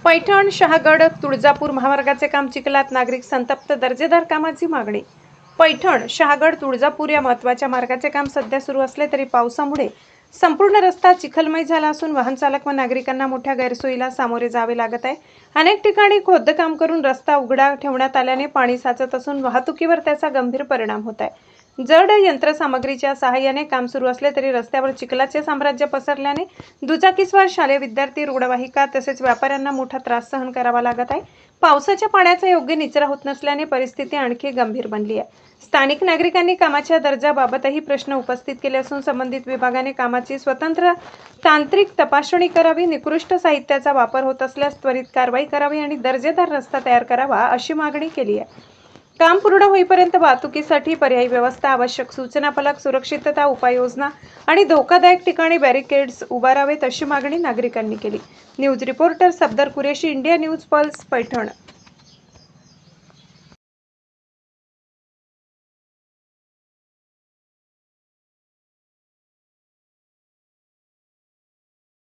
पैठण शहागड तुळजापूर महामार्गाचे काम चिखलात, नागरिक संतप्त, दर्जेदार कामाची मागणी. पैठण शहागड तुळजापूर या महत्त्वाच्या मार्गाचे काम सध्या सुरू असले तरी पावसामुळे संपूर्ण रस्ता चिखलमय झाला असून वाहन चालक व नागरिकांना मोठ्या गैरसोयीला सामोरे जावे लागत आहे. अनेक ठिकाणी खोदकाम करून रस्ता उघडा ठेवण्यात आल्याने पाणी साचत असून वाहतुकीवर त्याचा गंभीर परिणाम होत आहे. जड यंत्रसामग्रीच्या सहाय्याने काम सुरू असले तरी रस्त्यावर चिखलाचे साम्राज्य पसरल्याने दुचाकीस्वार, शालेय विद्यार्थी, रुग्णवाहिका तसेच व्यापाऱ्यांना मोठा त्रास सहन करावा लागत आहे. पावसाच्या पाण्याचा योग्य निचरा होत नसल्याने परिस्थिती आणखी गंभीर बनली आहे. स्थानिक नागरिकांनी कामाच्या दर्जाबाबतही प्रश्न उपस्थित केले असून संबंधित विभागाने कामाची स्वतंत्र तांत्रिक तपासणी करावी, निकृष्ट साहित्याचा वापर होत असल्यास त्वरित कारवाई करावी आणि दर्जेदार रस्ता तयार करावा अशी मागणी केली आहे. काम पूर्ण होईपर्यंत वाहतुकीसाठी पर्यायी व्यवस्था, आवश्यक सूचना फलक, सुरक्षितता उपाययोजना आणि धोकादायक ठिकाणी बॅरिकेड्स उभारावेत अशी मागणी नागरिकांनी केली. News reporter Safdar Qureshi, India news pulse, Paithan.